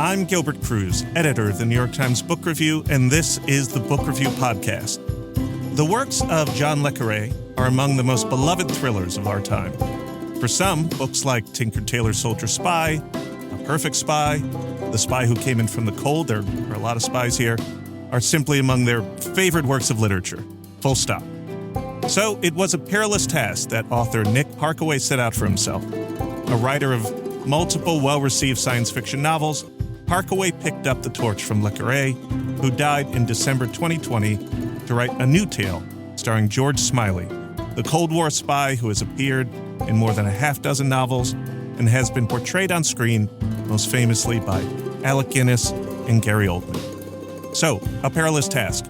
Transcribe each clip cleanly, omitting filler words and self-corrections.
I'm Gilbert Cruz, editor of the New York Times Book Review, and this is the Book Review Podcast. The works of John le Carré are among the most beloved thrillers of our time. For some, books like Tinker Tailor Soldier Spy, A Perfect Spy, The Spy Who Came In From the Cold, there are a lot of spies here, are simply among their favorite works of literature. Full stop. So it was a perilous task that author Nick Harkaway set out for himself. A writer of multiple well-received science fiction novels, Harkaway picked up the torch from le Carré, who died in December 2020, to write a new tale starring George Smiley, the Cold War spy who has appeared in more than a half dozen novels and has been portrayed on screen, most famously by Alec Guinness and Gary Oldman. So, a perilous task.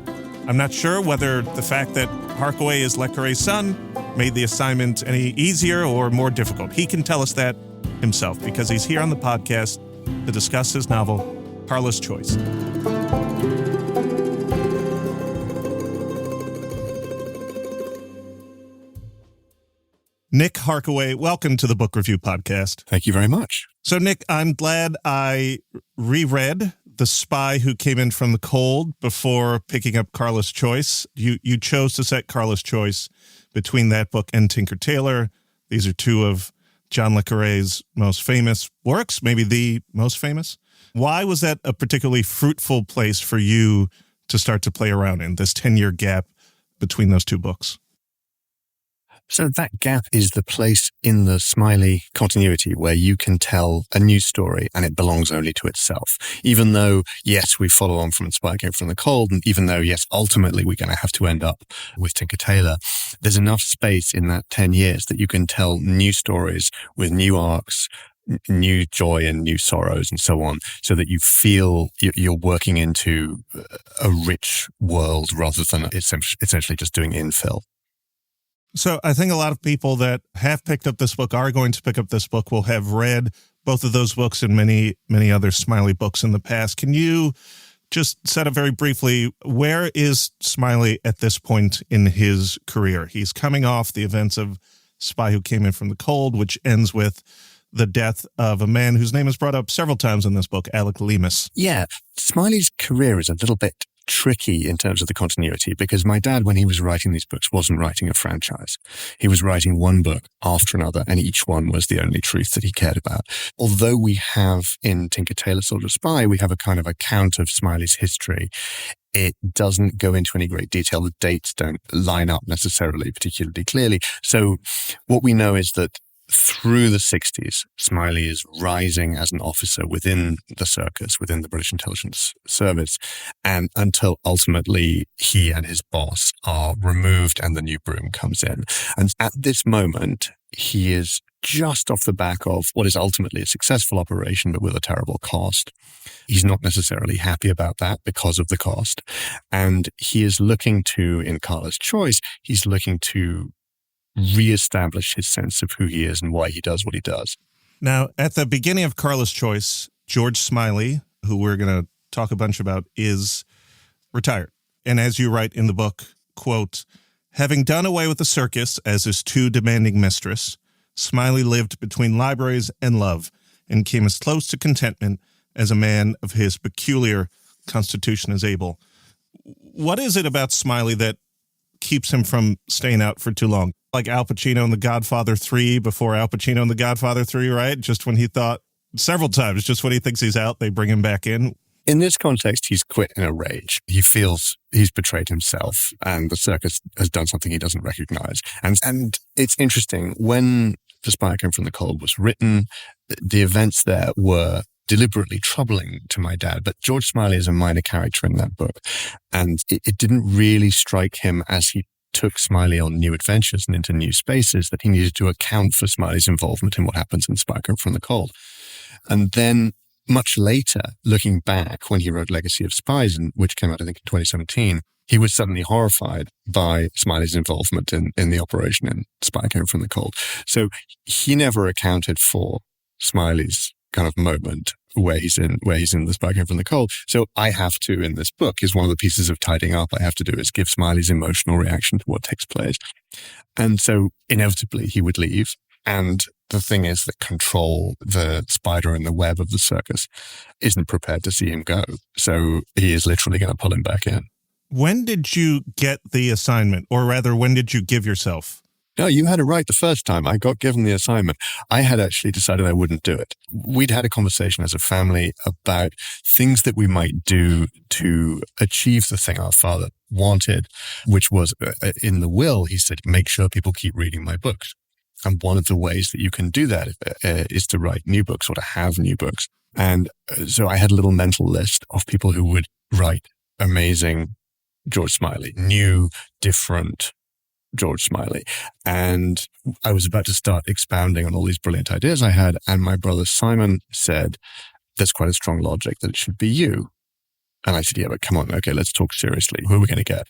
I'm not sure whether the fact that Harkaway is le Carré's son made the assignment any easier or more difficult. He can tell us that himself because he's here on the podcast to discuss his novel, Carla's Choice. Nick Harkaway, welcome to the Book Review Podcast. Thank you very much. So, Nick, I'm glad I reread The Spy Who Came In From the Cold before picking up Carla's Choice. You chose to set Carla's Choice between that book and Tinker Tailor. These are two of John le Carré's most famous works, maybe the most famous. Why was that a particularly fruitful place for you to start to play around in, this 10-year gap between those two books? So that gap is the place in the Smiley continuity where you can tell a new story and it belongs only to itself. Even though, yes, we follow on from The Spy Who Came From the Cold, and even though, yes, ultimately we're going to have to end up with Tinker Tailor, there's enough space in that 10 years that you can tell new stories with new arcs, new joy and new sorrows and so on, so that you feel you're working into a rich world rather than essentially just doing infill. So I think a lot of people that have picked up this book, are going to pick up this book, will have read both of those books and many, many other Smiley books in the past. Can you just set up very briefly, where is Smiley at this point in his career? He's coming off the events of Spy Who Came In From the Cold, which ends with the death of a man whose name is brought up several times in this book, Alec Guinness. Yeah, Smiley's career is a little bit tricky in terms of the continuity, because my dad, when he was writing these books, wasn't writing a franchise. He was writing one book after another, and each one was the only truth that he cared about. Although we have in Tinker Tailor Soldier Spy, we have a kind of account of Smiley's history. It doesn't go into any great detail. The dates don't line up necessarily particularly clearly. So what we know is that through the 60s, Smiley is rising as an officer within the circus, within the British intelligence service, and until ultimately he and his boss are removed and the new broom comes in. And at this moment, he is just off the back of what is ultimately a successful operation, but with a terrible cost. He's not necessarily happy about that because of the cost. And he is looking to, in Carla's Choice, he's looking to reestablish his sense of who he is and why he does what he does. Now, at the beginning of Carla's Choice, George Smiley, who we're going to talk a bunch about, is retired. And as you write in the book, quote, having done away with the circus as his too demanding mistress, Smiley lived between libraries and love and came as close to contentment as a man of his peculiar constitution is able. What is it about Smiley that keeps him from staying out for too long? Like Al Pacino in The Godfather 3 before Al Pacino in The Godfather 3, right? Just when he thought, several times, just when he thinks he's out, they bring him back in. In this context, he's quit in a rage. He feels he's betrayed himself and the circus has done something he doesn't recognize. And it's interesting, when The Spy Who Came From the Cold was written, the events there were deliberately troubling to my dad, but George Smiley is a minor character in that book. And it didn't really strike him as he took Smiley on new adventures and into new spaces that he needed to account for Smiley's involvement in what happens in Spy Who Came From the Cold. And then much later, looking back when he wrote Legacy of Spies, which came out, I think, in 2017, he was suddenly horrified by Smiley's involvement in the operation in Spy Who Came From the Cold. So he never accounted for Smiley's kind of moment where he's in The Spy Who Came From the Cold. So I have to, in this book, is one of the pieces of tidying up I have to do is give Smiley's emotional reaction to what takes place. And so inevitably he would leave. And the thing is that Control, the spider in the web of the circus, isn't prepared to see him go. So he is literally going to pull him back in. When did you get the assignment? Or rather, when did you give yourself? No, you had it right the first time. I got given the assignment. I had actually decided I wouldn't do it. We'd had a conversation as a family about things that we might do to achieve the thing our father wanted, which was in the will, he said, make sure people keep reading my books. And one of the ways that you can do that is to write new books or to have new books. And so I had a little mental list of people who would write amazing George Smiley, new, different George Smiley. And I was about to start expounding on all these brilliant ideas I had. And my brother Simon said, there's quite a strong logic that it should be you. And I said, yeah, but come on. Okay, let's talk seriously. Who are we going to get?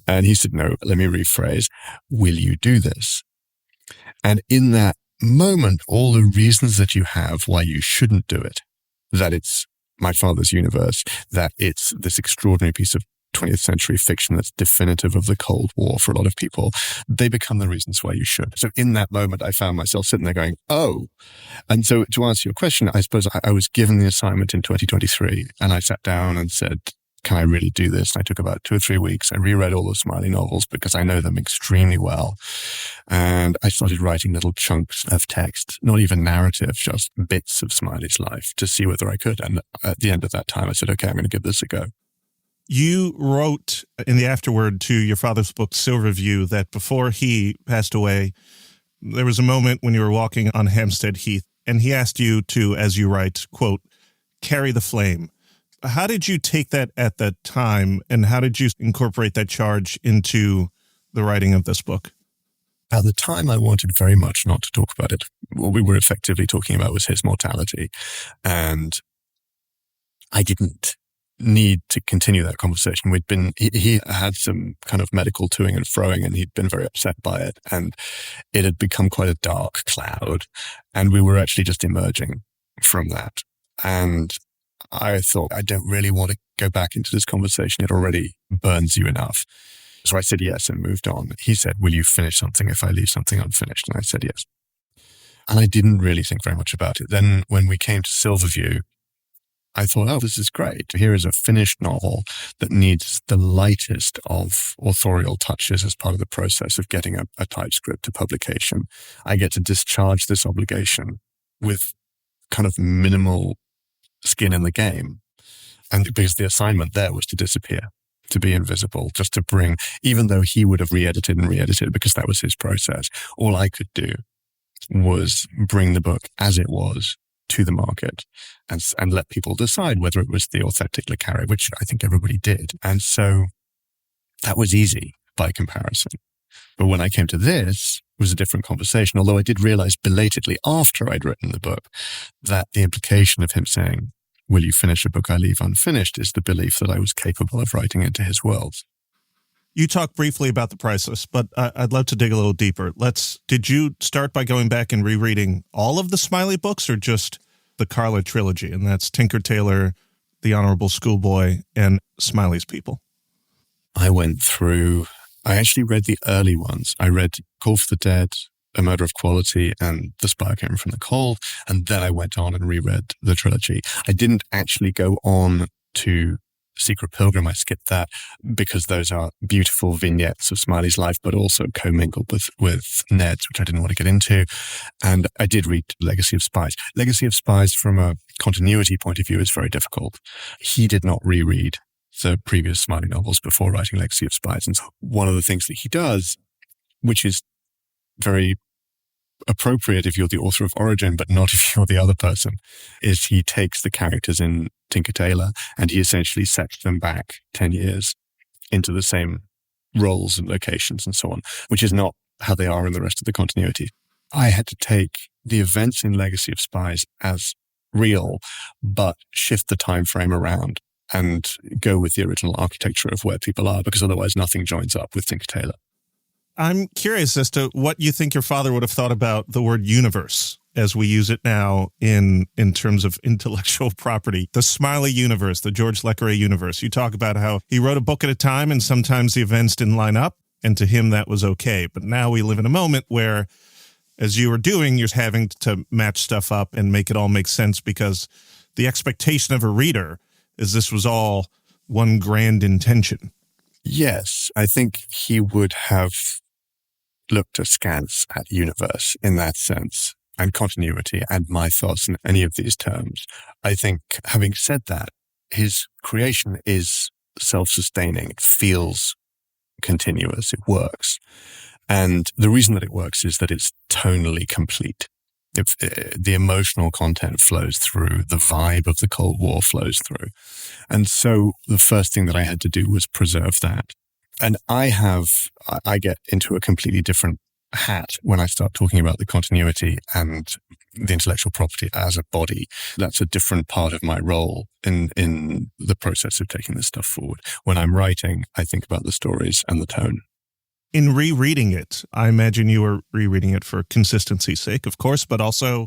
And he said, no, let me rephrase. Will you do this? And in that moment, all the reasons that you have why you shouldn't do it, that it's my father's universe, that it's this extraordinary piece of 20th century fiction that's definitive of the Cold War for a lot of people, they become the reasons why you should. So in that moment, I found myself sitting there going, oh. And so to answer your question, I suppose I was given the assignment in 2023 and I sat down and said, can I really do this? And I took about 2 or 3 weeks. I reread all the Smiley novels because I know them extremely well. And I started writing little chunks of text, not even narrative, just bits of Smiley's life to see whether I could. And at the end of that time, I said, okay, I'm going to give this a go. You wrote in the afterword to your father's book, Silverview, that before he passed away, there was a moment when you were walking on Hampstead Heath, and he asked you to, as you write, quote, carry the flame. How did you take that at that time, and how did you incorporate that charge into the writing of this book? At the time, I wanted very much not to talk about it. What we were effectively talking about was his mortality, and I didn't need to continue that conversation. He had some kind of medical toing and froing, and he'd been very upset by it, and it had become quite a dark cloud, and we were actually just emerging from that. And I thought, I don't really want to go back into this conversation. It already burns you enough. So I said yes and moved on. He said, will you finish something if I leave something unfinished? And I said yes. And I didn't really think very much about it. Then when we came to Silverview, I thought, oh, this is great. Here is a finished novel that needs the lightest of authorial touches as part of the process of getting a typescript to publication. I get to discharge this obligation with kind of minimal skin in the game. And because the assignment there was to disappear, to be invisible, just to bring, even though he would have re-edited because that was his process, all I could do was bring the book as it was to the market and let people decide whether it was the authentic Le Carré, which I think everybody did. And so that was easy by comparison. But when I came to this, it was a different conversation, although I did realize belatedly after I'd written the book that the implication of him saying, will you finish a book I leave unfinished, is the belief that I was capable of writing into his world. You talked briefly about the priceless, but I'd love to dig a little deeper. Did you start by going back and rereading all of the Smiley books or just the Carla trilogy? And that's Tinker Tailor, The Honorable Schoolboy, and Smiley's People. I actually read the early ones. I read Call for the Dead, A Murder of Quality, and The Spire Came from the Cold. And then I went on and reread the trilogy. I didn't actually go on to Secret Pilgrim. I skipped that because those are beautiful vignettes of Smiley's life, but also commingled with Ned's, which I didn't want to get into. And I did read Legacy of Spies. Legacy of Spies, from a continuity point of view, is very difficult. He did not reread the previous Smiley novels before writing Legacy of Spies. And so one of the things that he does, which is very appropriate if you're the author of Origin, but not if you're the other person, is he takes the characters in Tinker Tailor and he essentially sets them back 10 years into the same roles and locations and so on, which is not how they are in the rest of the continuity. I had to take the events in Legacy of Spies as real, but shift the time frame around and go with the original architecture of where people are, because otherwise nothing joins up with Tinker Tailor. I'm curious as to what you think your father would have thought about the word universe as we use it now in terms of intellectual property. The Smiley universe, the George le Carré universe. You talk about how he wrote a book at a time and sometimes the events didn't line up, and to him that was okay. But now we live in a moment where as you were doing, you're having to match stuff up and make it all make sense, because the expectation of a reader is this was all one grand intention. Yes, I think he would have looked askance at universe in that sense, and continuity and mythos and any of these terms. I think, having said that, his creation is self-sustaining. It feels continuous. It works. And the reason that it works is that it's tonally complete. If the emotional content flows through, the vibe of the Cold War flows through. And so the first thing that I had to do was preserve that. And I get into a completely different hat when I start talking about the continuity and the intellectual property as a body. That's a different part of my role in the process of taking this stuff forward. When I'm writing, I think about the stories and the tone. In rereading it, I imagine you were rereading it for consistency's sake, of course, but also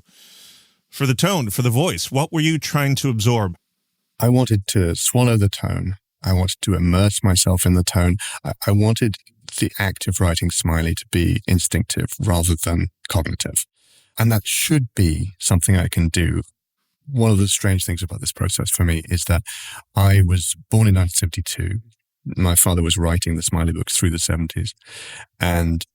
for the tone, for the voice. What were you trying to absorb? I wanted to swallow the tone. I wanted to immerse myself in the tone. I wanted the act of writing Smiley to be instinctive rather than cognitive. And that should be something I can do. One of the strange things about this process for me is that I was born in 1972. My father was writing the Smiley books through the 70s, and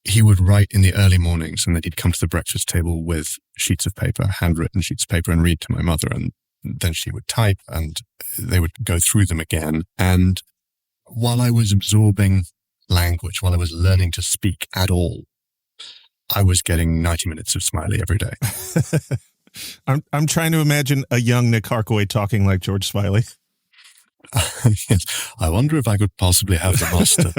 he would write in the early mornings, and then he'd come to the breakfast table with sheets of paper, handwritten sheets of paper, and read to my mother, and then she would type, and they would go through them again. And while I was absorbing language, while I was learning to speak at all, I was getting 90 minutes of Smiley every day. I'm trying to imagine a young Nick Harkaway talking like George Smiley. Yes. I wonder if I could possibly have the master.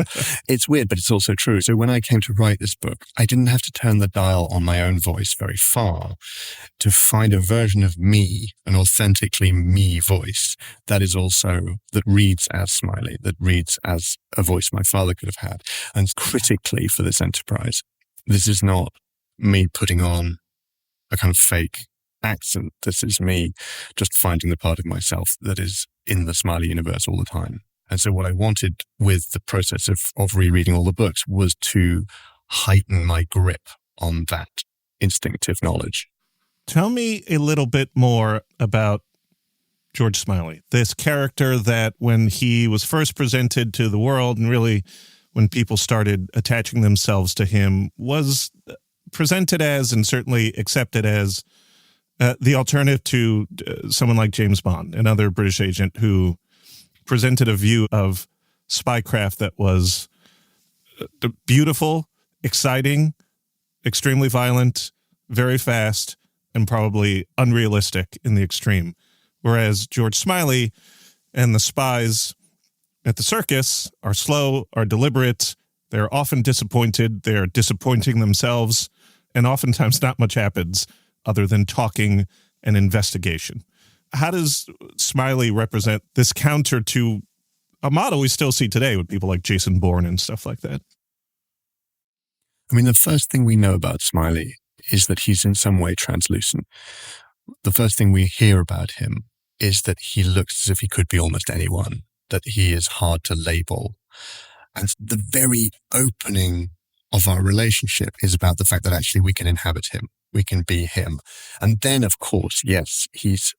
It's weird, but it's also true. So when I came to write this book, I didn't have to turn the dial on my own voice very far to find a version of me, an authentically me voice that reads as Smiley, that reads as a voice my father could have had. And critically for this enterprise, this is not me putting on a kind of fake accent. This is me just finding the part of myself that is in the Smiley universe all the time. And so what I wanted with the process of rereading all the books was to heighten my grip on that instinctive knowledge. Tell me a little bit more about George Smiley, this character that when he was first presented to the world, and really when people started attaching themselves to him, was presented as, and certainly accepted as, the alternative to someone like James Bond, another British agent who presented a view of spycraft that was beautiful, exciting, extremely violent, very fast, and probably unrealistic in the extreme. Whereas George Smiley and the spies at the circus are slow, are deliberate, they're often disappointed, they're disappointing themselves, and oftentimes not much happens other than talking and investigation. How does Smiley represent this counter to a model we still see today with people like Jason Bourne and stuff like that? I mean, the first thing we know about Smiley is that he's in some way translucent. The first thing we hear about him is that he looks as if he could be almost anyone, that he is hard to label. And the very opening of our relationship is about the fact that actually we can inhabit him. We can be him. And then, of course, yes, he's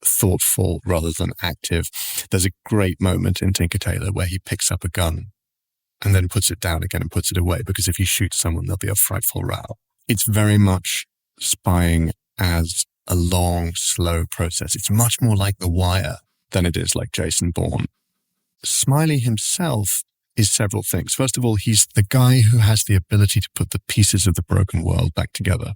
thoughtful rather than active. There's a great moment in Tinker Tailor where he picks up a gun and then puts it down again and puts it away, because if he shoots someone, there'll be a frightful row. It's very much spying as a long, slow process. It's much more like The Wire than it is like Jason Bourne. Smiley himself is several things. First of all, he's the guy who has the ability to put the pieces of the broken world back together.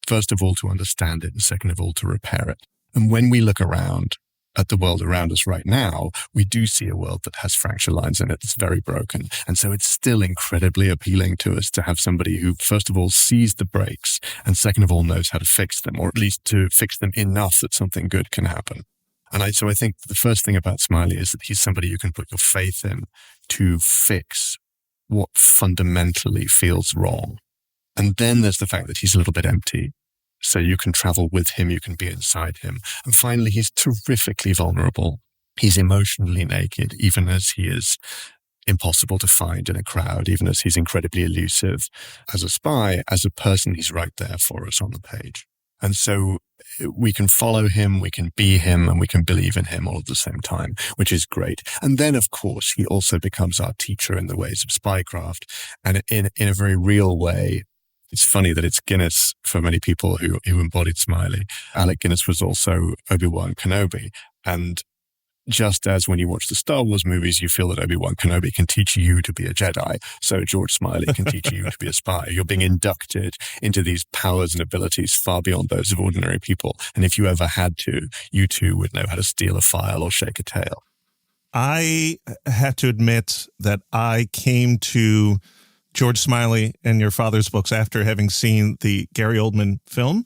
First of all, to understand it, and second of all, to repair it. And when we look around at the world around us right now, we do see a world that has fracture lines in it that's very broken. And so it's still incredibly appealing to us to have somebody who, first of all, sees the breaks, and second of all, knows how to fix them, or at least to fix them enough that something good can happen. And so I think the first thing about Smiley is that he's somebody you can put your faith in to fix what fundamentally feels wrong. And then there's the fact that he's a little bit empty. So you can travel with him, you can be inside him. And finally, he's terrifically vulnerable. He's emotionally naked, even as he is impossible to find in a crowd, even as he's incredibly elusive as a spy. As a person, he's right there for us on the page. And so we can follow him, we can be him, and we can believe in him all at the same time, which is great. And then, of course, he also becomes our teacher in the ways of spycraft. And in a very real way, it's funny that it's Guinness for many people who embodied Smiley. Alec Guinness was also Obi-Wan Kenobi. And just as when you watch the Star Wars movies, you feel that Obi-Wan Kenobi can teach you to be a Jedi, so George Smiley can teach you to be a spy. You're being inducted into these powers and abilities far beyond those of ordinary people. And if you ever had to, you too would know how to steal a file or shake a tail. I have to admit that I came to George Smiley and your father's books after having seen the Gary Oldman film,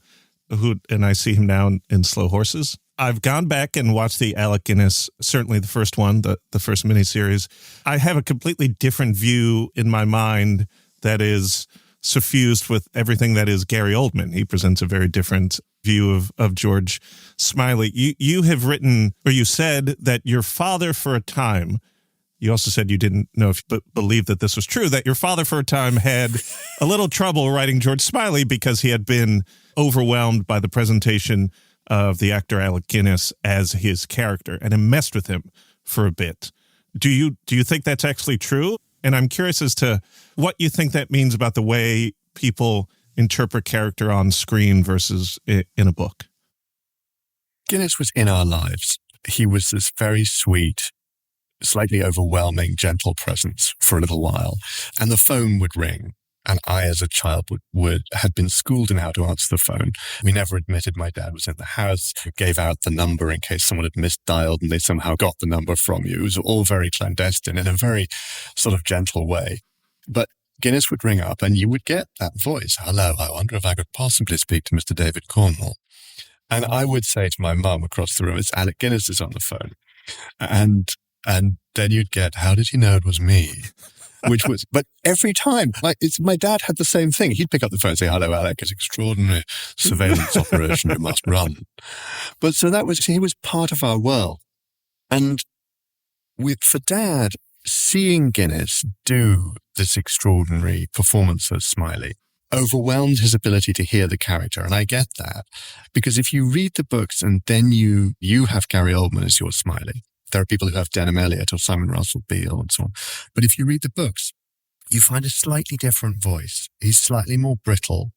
and I see him now in Slow Horses. I've gone back and watched the Alec Guinness, certainly the first one, the first miniseries. I have a completely different view in my mind that is suffused with everything that is Gary Oldman. He presents a very different view of George Smiley. You have written, or you said that your father for a time, you also said you didn't know if you believed that this was true, that your father for a time had a little trouble writing George Smiley because he had been overwhelmed by the presentation of the actor Alec Guinness as his character, and it messed with him for a bit. Do you think that's actually true? And I'm curious as to what you think that means about the way people interpret character on screen versus in a book. Guinness was in our lives. He was this very sweet, slightly overwhelming, gentle presence for a little while. And the phone would ring. And I, as a child, had been schooled in how to answer the phone. We never admitted my dad was in the house. We gave out the number in case someone had misdialed and they somehow got the number from you. It was all very clandestine in a very sort of gentle way. But Guinness would ring up and you would get that voice. Hello, I wonder if I could possibly speak to Mr. David Cornwall. And I would say to my mum across the room, it's Alec Guinness is on the phone. And then you'd get, how did he know it was me? But every time, my dad had the same thing. He'd pick up the phone and say, hello, Alec, it's extraordinary surveillance operation, you must run. But so he was part of our world. And for Dad, seeing Guinness do this extraordinary performance as Smiley overwhelmed his ability to hear the character. And I get that. Because if you read the books and then you have Gary Oldman as your Smiley, there are people who have Denham Elliott or Simon Russell Beale and so on. But if you read the books, you find a slightly different voice. He's slightly more brittle.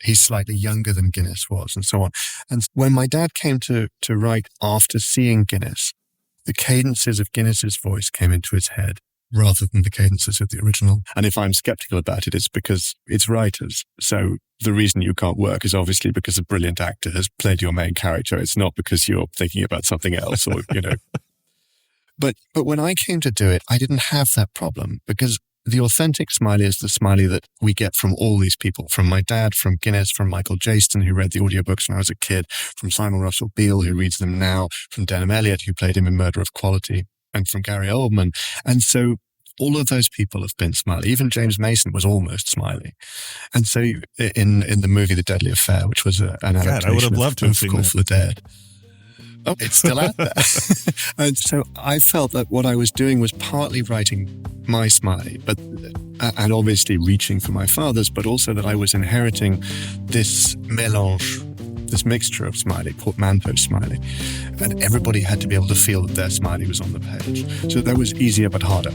He's slightly younger than Guinness was and so on. And when my dad came to write after seeing Guinness, the cadences of Guinness's voice came into his head rather than the cadences of the original. And if I'm skeptical about it, it's because it's writers. So the reason you can't work is obviously because a brilliant actor has played your main character. It's not because you're thinking about something else or, But when I came to do it, I didn't have that problem because the authentic Smiley is the Smiley that we get from all these people, from my dad, from Guinness, from Michael Jaston, who read the audiobooks when I was a kid, from Simon Russell Beale, who reads them now, from Denham Elliott, who played him in Murder of Quality, and from Gary Oldman. And so all of those people have been Smiley. Even James Mason was almost Smiley. And so in the movie The Deadly Affair, which was an adaptation I would have loved to have seen Call for the Dead. Oh, it's still out there. And so I felt that what I was doing was partly writing my Smiley, and obviously reaching for my father's, but also that I was inheriting this mélange, this mixture of Smiley, portmanteau Smiley. And everybody had to be able to feel that their Smiley was on the page. So that was easier but harder.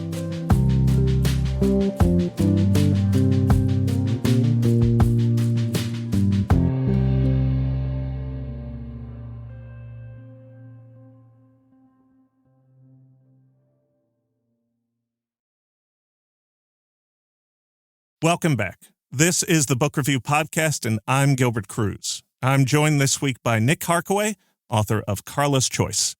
Welcome back. This is the Book Review Podcast, and I'm Gilbert Cruz. I'm joined this week by Nick Harkaway, author of Carla's Choice.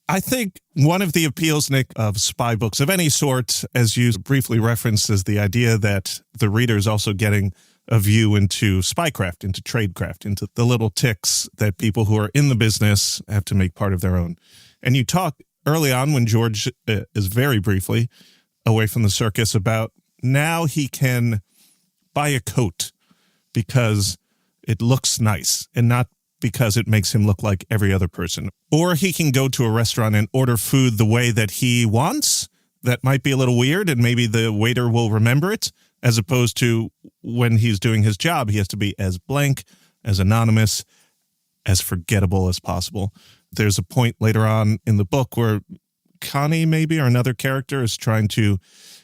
I think one of the appeals, Nick, of spy books of any sort, as you briefly referenced, is the idea that the reader is also getting a view into spycraft, into tradecraft, into the little ticks that people who are in the business have to make part of their own. And you talk early on when George is very briefly away from the circus about now he can buy a coat because it looks nice and not because it makes him look like every other person. Or he can go to a restaurant and order food the way that he wants that might be a little weird, and maybe the waiter will remember it, as opposed to when he's doing his job, he has to be as blank, as anonymous, as forgettable as possible. There's a point later on in the book where Connie, maybe, or another character, is trying to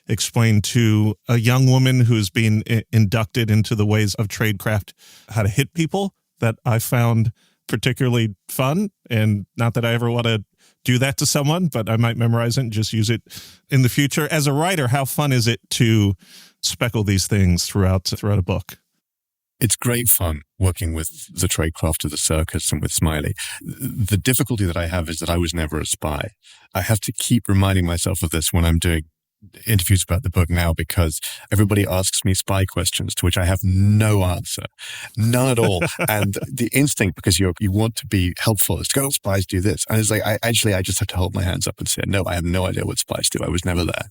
explain to a young woman who's been inducted into the ways of Tradecraft how to hit people, that I found particularly fun. And not that I ever want to do that to someone, but I might memorize it and just use it in the future. As a writer, how fun is it to speckle these things throughout a book? It's great fun working with the Tradecraft of the circus and with Smiley. The difficulty that I have is that I was never a spy. I have to keep reminding myself of this when I'm doing interviews about the book now, because everybody asks me spy questions to which I have no answer, none at all. And the instinct, because you want to be helpful, is to go, spies do this. And it's like, I just have to hold my hands up and say, no, I have no idea what spies do. I was never there.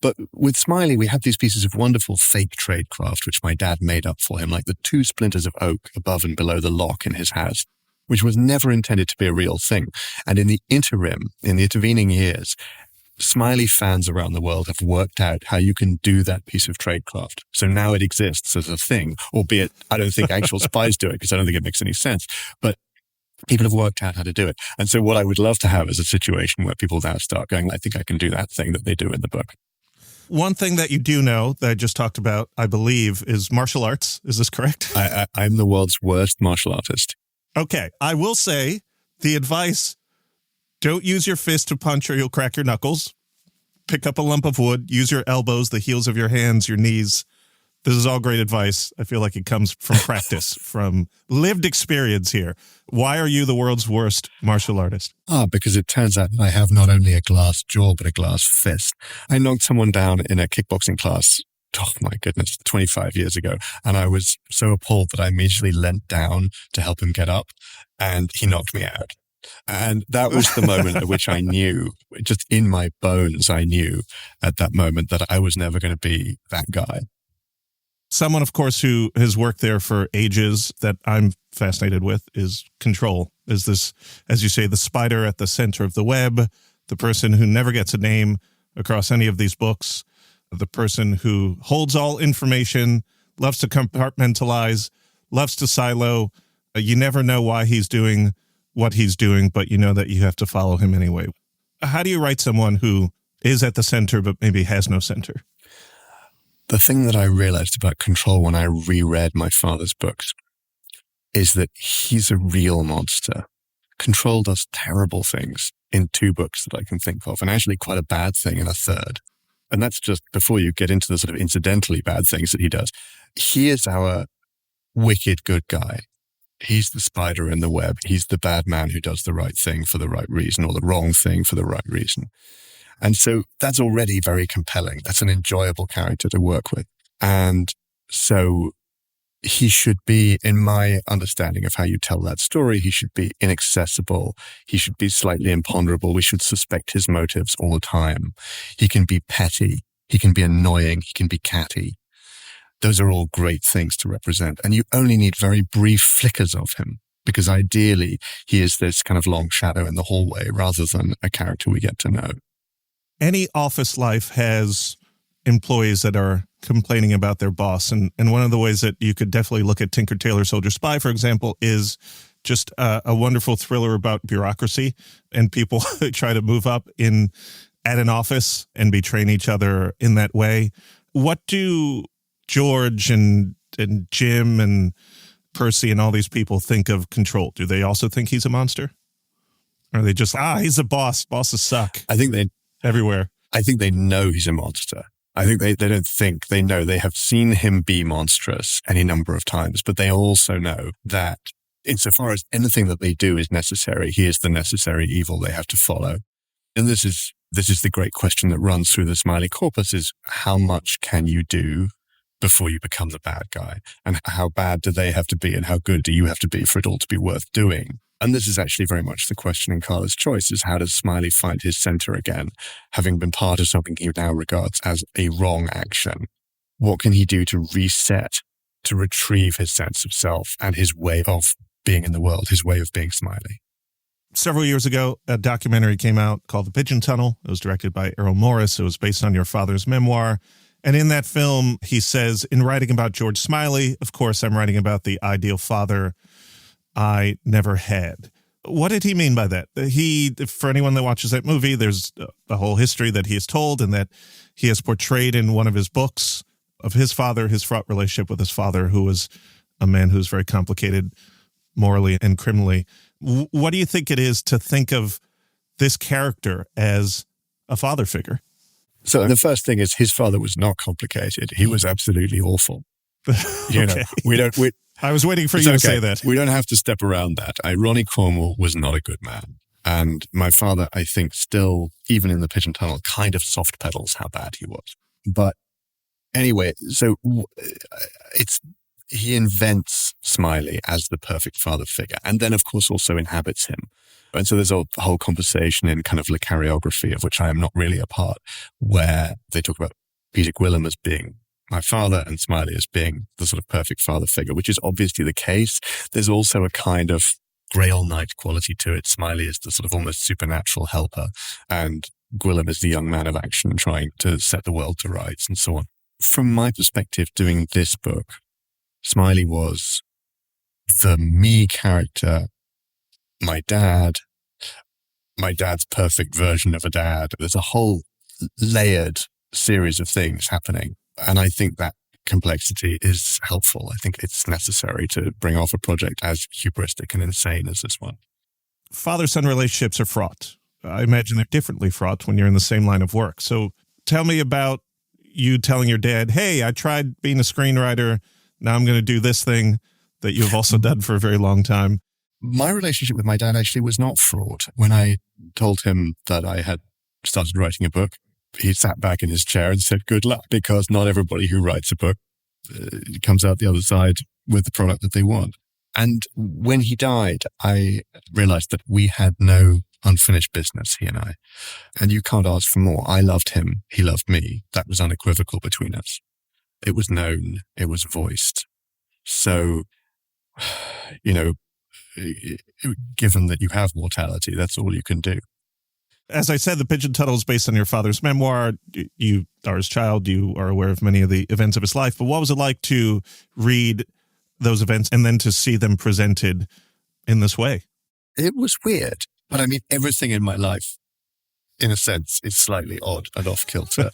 But with Smiley, we have these pieces of wonderful fake Tradecraft, which my dad made up for him, like the 2 splinters of oak above and below the lock in his house, which was never intended to be a real thing. And in the intervening years, Smiley fans around the world have worked out how you can do that piece of Tradecraft. So now it exists as a thing, albeit I don't think actual spies do it, because I don't think it makes any sense. But people have worked out how to do it. And so what I would love to have is a situation where people now start going, I think I can do that thing that they do in the book. One thing that you do know that I just talked about, I believe, is martial arts. Is this correct? I'm the world's worst martial artist. Okay. I will say the advice: don't use your fist to punch or you'll crack your knuckles. Pick up a lump of wood, use your elbows, the heels of your hands, your knees. This is all great advice. I feel like it comes from practice, from lived experience here. Why are you the world's worst martial artist? Because it turns out I have not only a glass jaw, but a glass fist. I knocked someone down in a kickboxing class, oh my goodness, 25 years ago. And I was so appalled that I immediately leant down to help him get up, and he knocked me out. And that was the moment at which I knew, just in my bones, I knew at that moment that I was never going to be that guy. Someone, of course, who has worked there for ages that I'm fascinated with is Control. Is this, as you say, the spider at the center of the web, the person who never gets a name across any of these books, the person who holds all information, loves to compartmentalize, loves to silo. You never know why he's doing what he's doing, but you know that you have to follow him anyway. How do you write someone who is at the center but maybe has no center? The thing that I realized about Control when I reread my father's books is that he's a real monster. Control does terrible things in 2 books that I can think of, and actually quite a bad thing in a 3rd. And that's just before you get into the sort of incidentally bad things that he does. He is our wicked good guy. He's the spider in the web. He's the bad man who does the right thing for the right reason, or the wrong thing for the right reason. And so that's already very compelling. That's an enjoyable character to work with. And so he should be, in my understanding of how you tell that story, he should be inaccessible. He should be slightly imponderable. We should suspect his motives all the time. He can be petty. He can be annoying. He can be catty. Those are all great things to represent. And you only need very brief flickers of him, because ideally he is this kind of long shadow in the hallway rather than a character we get to know. Any office life has employees that are complaining about their boss. And one of the ways that you could definitely look at Tinker, Tailor, Soldier, Spy, for example, is just a wonderful thriller about bureaucracy and people who try to move up at an office and betraying each other in that way. What do George and Jim and Percy and all these people think of Control? Do they also think he's a monster? Or are they just, he's a boss. Bosses suck. I think everywhere. I think they know he's a monster. I think they don't think, they know. They have seen him be monstrous any number of times, but they also know that insofar as anything that they do is necessary, he is the necessary evil they have to follow. And this is the great question that runs through the Smiley corpus, is how much can you do before you become the bad guy? And how bad do they have to be, and how good do you have to be for it all to be worth doing? And this is actually very much the question in Carla's Choice, is how does Smiley find his center again, having been part of something he now regards as a wrong action? What can he do to reset, to retrieve his sense of self and his way of being in the world, his way of being Smiley? Several years ago, a documentary came out called The Pigeon Tunnel. It was directed by Errol Morris. It was based on your father's memoir. And in that film, he says, in writing about George Smiley, of course, I'm writing about the ideal father I never had. What did he mean by that? For anyone that watches that movie, there's a whole history that he has told and that he has portrayed in one of his books of his father, his fraught relationship with his father, who was a man who's very complicated morally and criminally. What do you think it is to think of this character as a father figure? So the first thing is his father was not complicated. He was absolutely awful. Okay. I was waiting for you to say that. We don't have to step around that. Ronnie Cornwall was not a good man. And my father, I think, still, even in the Pigeon Tunnel, kind of soft pedals how bad he was. But anyway, so he invents Smiley as the perfect father figure, and then, of course, also inhabits him. And so there's a whole conversation in kind of Le Carréography, of which I am not really a part, where they talk about Peter Gwilym as being my father and Smiley as being the sort of perfect father figure, which is obviously the case. There's also a kind of Grail Knight quality to it. Smiley is the sort of almost supernatural helper, and Gwilym is the young man of action trying to set the world to rights and so on. From my perspective, doing this book, Smiley was the me character, my dad's perfect version of a dad. There's a whole layered series of things happening. And I think that complexity is helpful. I think it's necessary to bring off a project as hubristic and insane as this one. Father-son relationships are fraught. I imagine they're differently fraught when you're in the same line of work. So tell me about you telling your dad, hey, I tried being a screenwriter. Now I'm going to do this thing that you've also done for a very long time. My relationship with my dad actually was not fraught. When I told him that I had started writing a book, he sat back in his chair and said, good luck, because not everybody who writes a book comes out the other side with the product that they want. And when he died, I realized that we had no unfinished business, he and I. And you can't ask for more. I loved him. He loved me. That was unequivocal between us. It was known. It was voiced. So, given that you have mortality, that's all you can do. As I said, The Pigeon Tunnel is based on your father's memoir. You are his child. You are aware of many of the events of his life. But what was it like to read those events and then to see them presented in this way? It was weird. But I mean, everything in my life, in a sense, is slightly odd and off kilter.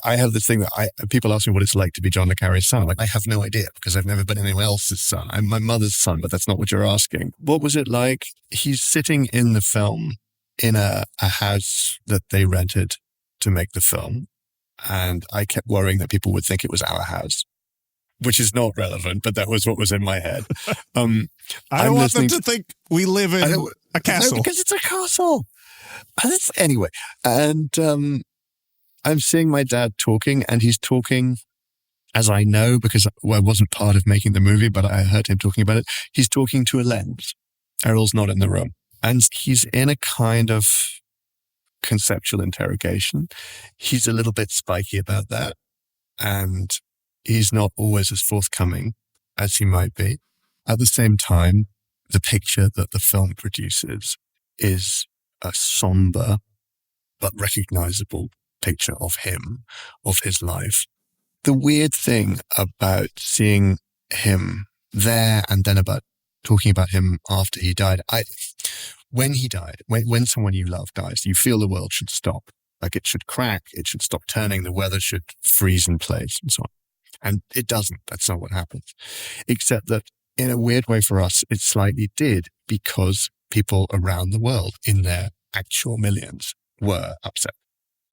I have this thing that people ask me what it's like to be John le Carré's son. I have no idea because I've never been anyone else's son. I'm my mother's son, but that's not what you're asking. What was it like? He's sitting in the film in a house that they rented to make the film. And I kept worrying that people would think it was our house, which is not relevant, but that was what was in my head. I don't want them to think we live in a castle. No, because it's a castle. Anyway, and I'm seeing my dad talking, and he's talking, as I know, because I wasn't part of making the movie, but I heard him talking about it. He's talking to a lens. Errol's not in the room. And he's in a kind of conceptual interrogation. He's a little bit spiky about that. And he's not always as forthcoming as he might be. At the same time, the picture that the film produces is a somber but recognizable picture of him, of his life. The weird thing about seeing him there and then about talking about him after he died, when he died, when someone you love dies, you feel the world should stop. Like it should crack, it should stop turning, the weather should freeze in place and so on. And it doesn't. That's not what happens. Except that in a weird way for us, it slightly did, because people around the world in their actual millions were upset.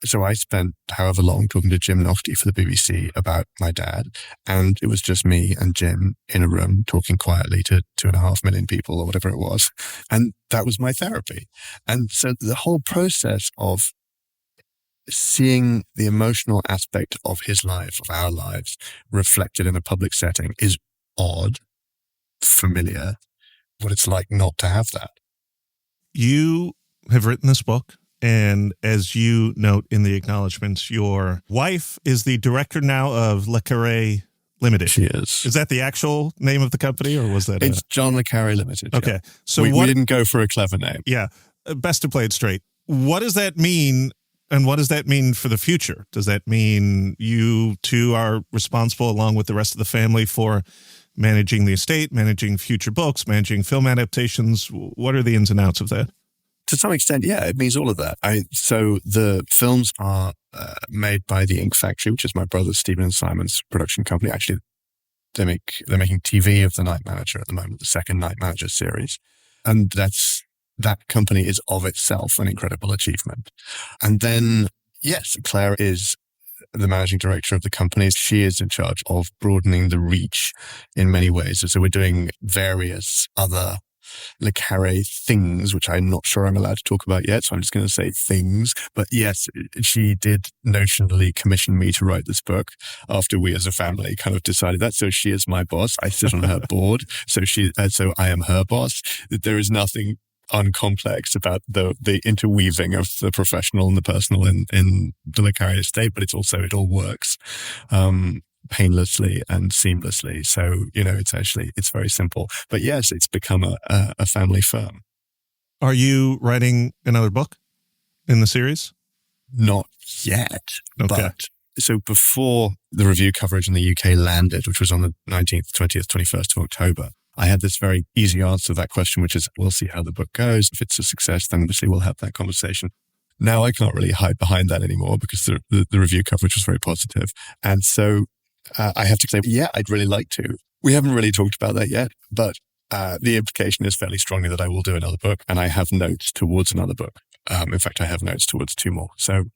So I spent however long talking to Jim Naughtie for the BBC about my dad. And it was just me and Jim in a room talking quietly to 2.5 million people or whatever it was. And that was my therapy. And so the whole process of seeing the emotional aspect of his life, of our lives, reflected in a public setting is odd, familiar, what it's like not to have that. You have written this book, and as you note in the acknowledgments, your wife is the director now of Le Carré Limited. She is. Is that the actual name of the company, or was that? It's John le Carré Limited. Okay. Yeah. So we didn't go for a clever name. Yeah. Best to play it straight. What does that mean? And what does that mean for the future? Does that mean you two are responsible, along with the rest of the family, for managing the estate, managing future books, managing film adaptations? What are the ins and outs of that? To some extent, yeah, it means all of that. So the films are made by the Ink Factory, which is my brother Stephen and Simon's production company. Actually, they're making TV of The Night Manager at the moment, the second Night Manager series, and that company is of itself an incredible achievement. And then, yes, Claire is the managing director of the company. She is in charge of broadening the reach in many ways. So we're doing various other Le Carré things, which I'm not sure I'm allowed to talk about yet, so I'm just going to say things. But yes, she did notionally commission me to write this book after we as a family kind of decided that. So she is my boss. I sit on her board. So I am her boss. There is nothing uncomplex about the interweaving of the professional and the personal in the Le Carré estate, but it all works painlessly and seamlessly. So, it's very simple. But yes, it's become a family firm. Are you writing another book in the series? Not yet. Okay. But so before the review coverage in the UK landed, which was on the 19th, 20th, 21st of October, I had this very easy answer to that question, which is, we'll see how the book goes. If it's a success, then obviously we'll have that conversation. Now I can't really hide behind that anymore because the review coverage was very positive. And so I have to say, yeah, I'd really like to. We haven't really talked about that yet, but the implication is fairly strongly that I will do another book, and I have notes towards another book. In fact, I have notes towards 2 more. So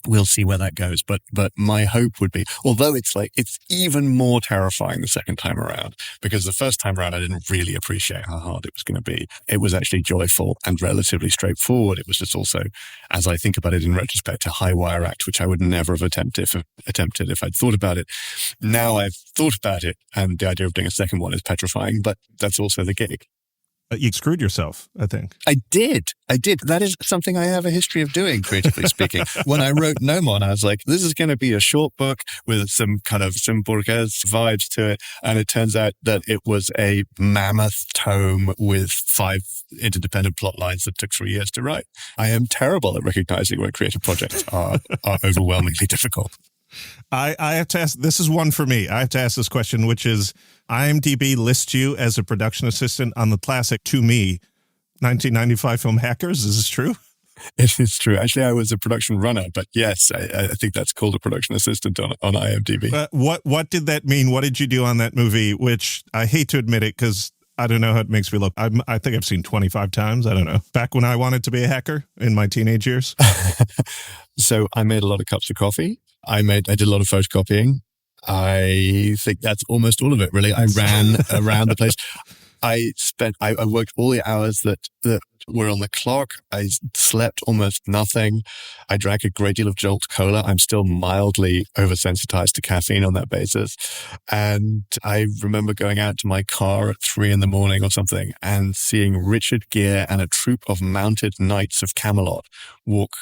we'll see where that goes. But my hope would be, although it's even more terrifying the second time around, because the first time around I didn't really appreciate how hard it was going to be. It was actually joyful and relatively straightforward. It was just also, as I think about it in retrospect, a high wire act, which I would never have attempted if I'd thought about it. Now I've thought about it, and the idea of doing a second one is petrifying, but that's also the gig. You screwed yourself, I think. I did. That is something I have a history of doing, creatively speaking. When I wrote Nomon, I was like, this is going to be a short book with some Borges vibes to it. And it turns out that it was a mammoth tome with 5 interdependent plot lines that took 3 years to write. I am terrible at recognizing when creative projects are overwhelmingly difficult. I have to ask, this is one for me. I have to ask this question, which is, IMDb lists you as a production assistant on the classic, to me, 1995 film Hackers. Is this true? It is true. Actually, I was a production runner, but yes, I think that's called a production assistant on IMDb. What did that mean? What did you do on that movie? Which I hate to admit it because I don't know how it makes me look. I think I've seen 25 times. I don't know. Back when I wanted to be a hacker in my teenage years. So I made a lot of cups of coffee. I did a lot of photocopying. I think that's almost all of it, really. I ran around the place. I worked all the hours that were on the clock. I slept almost nothing. I drank a great deal of Jolt Cola. I'm still mildly oversensitized to caffeine on that basis. And I remember going out to my car at 3 a.m. or something and seeing Richard Gere and a troop of mounted knights of Camelot walk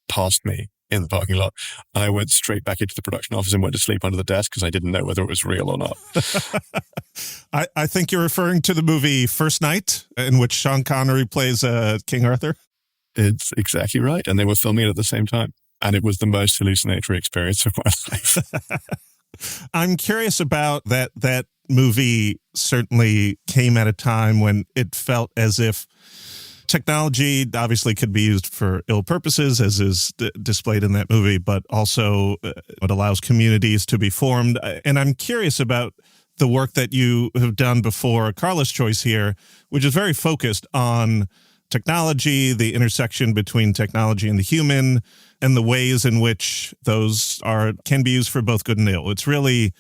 past me in the parking lot. And I went straight back into the production office and went to sleep under the desk because I didn't know whether it was real or not. I think you're referring to the movie First Night, in which Sean Connery plays King Arthur. It's exactly right. And they were filming it at the same time. And it was the most hallucinatory experience of my life. I'm curious about that. That movie certainly came at a time when it felt as if technology obviously could be used for ill purposes, as is displayed in that movie, but also it allows communities to be formed. And I'm curious about the work that you have done before Carla's Choice here, which is very focused on technology, the intersection between technology and the human, and the ways in which those can be used for both good and ill. It's really,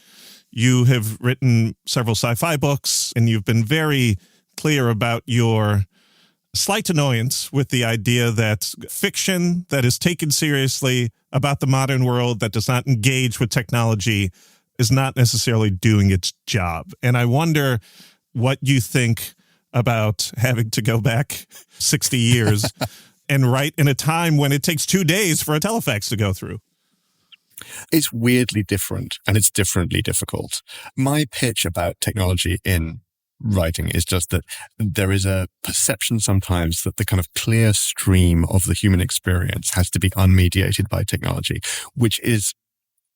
you have written several sci-fi books, and you've been very clear about your slight annoyance with the idea that fiction that is taken seriously about the modern world, that does not engage with technology, is not necessarily doing its job. And I wonder what you think about having to go back 60 years and write in a time when it takes 2 days for a telefax to go through. It's weirdly different, and it's differently difficult. My pitch about technology in writing is just that there is a perception sometimes that the kind of clear stream of the human experience has to be unmediated by technology, which is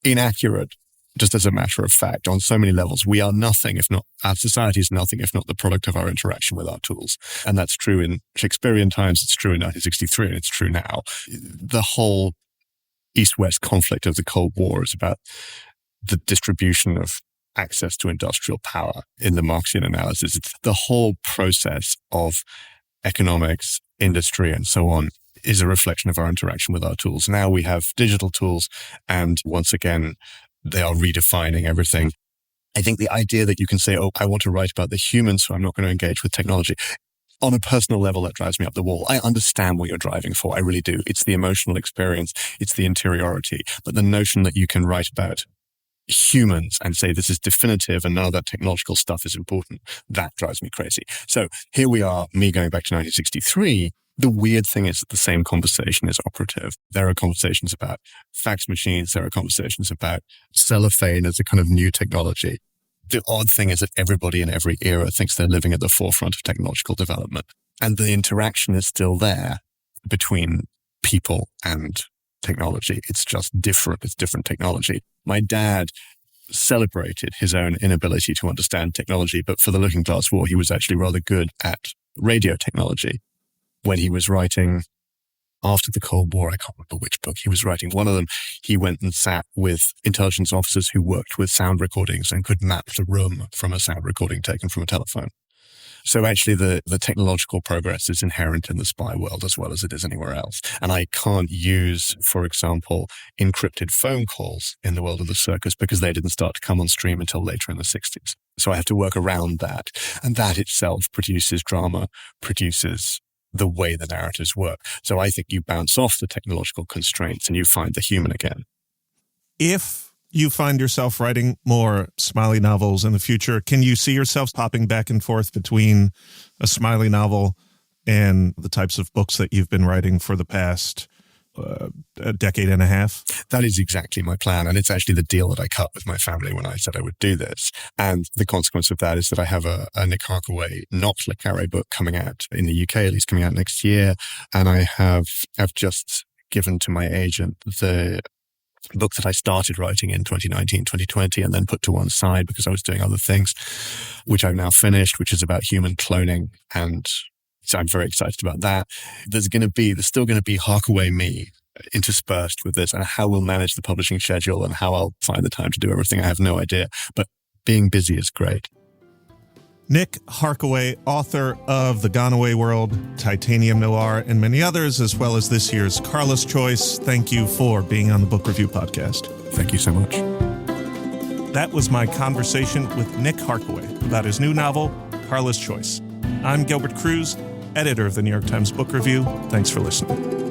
inaccurate. Just as a matter of fact, on so many levels, we are nothing if not, our society is nothing if not the product of our interaction with our tools. And that's true in Shakespearean times, it's true in 1963, and it's true now. The whole East-West conflict of the Cold War is about the distribution of access to industrial power in the Marxian analysis. It's the whole process of economics, industry, and so on is a reflection of our interaction with our tools. Now we have digital tools, and once again, they are redefining everything. I think the idea that you can say, oh, I want to write about the humans, so I'm not going to engage with technology. On a personal level, that drives me up the wall. I understand what you're driving for. I really do. It's the emotional experience. It's the interiority. But the notion that you can write about humans and say this is definitive and none of that technological stuff is important, that drives me crazy. So here we are, me going back to 1963. The weird thing is that the same conversation is operative. There are conversations about fax machines. There are conversations about cellophane as a kind of new technology. The odd thing is that everybody in every era thinks they're living at the forefront of technological development. And the interaction is still there between people and technology. It's just different. It's different technology. My dad celebrated his own inability to understand technology, but for the Looking Glass War, he was actually rather good at radio technology. When he was writing after the Cold War, I can't remember which book he was writing. One of them, he went and sat with intelligence officers who worked with sound recordings and could map the room from a sound recording taken from a telephone. So actually the technological progress is inherent in the spy world as well as it is anywhere else. And I can't use, for example, encrypted phone calls in the world of the circus because they didn't start to come on stream until later in the 60s. So I have to work around that. And that itself produces drama, produces the way the narratives work. So I think you bounce off the technological constraints and you find the human again. If you find yourself writing more Smiley novels in the future, can you see yourself popping back and forth between a Smiley novel and the types of books that you've been writing for the past a decade and a half? That is exactly my plan. And it's actually the deal that I cut with my family when I said I would do this. And the consequence of that is that I have a Nick Harkaway, not le Carré book coming out in the UK, at least coming out next year. And I've just given to my agent the book that I started writing in 2019, 2020, and then put to one side because I was doing other things, which I've now finished, which is about human cloning. And so I'm very excited about that. There's still going to be Harkaway me interspersed with this, and how we'll manage the publishing schedule and how I'll find the time to do everything, I have no idea. But being busy is great. Nick Harkaway, author of The Gone Away World, Titanium Noir, and many others, as well as this year's Carla's Choice. Thank you for being on the Book Review Podcast. Thank you so much. That was my conversation with Nick Harkaway about his new novel, Carla's Choice. I'm Gilbert Cruz, editor of the New York Times Book Review. Thanks for listening.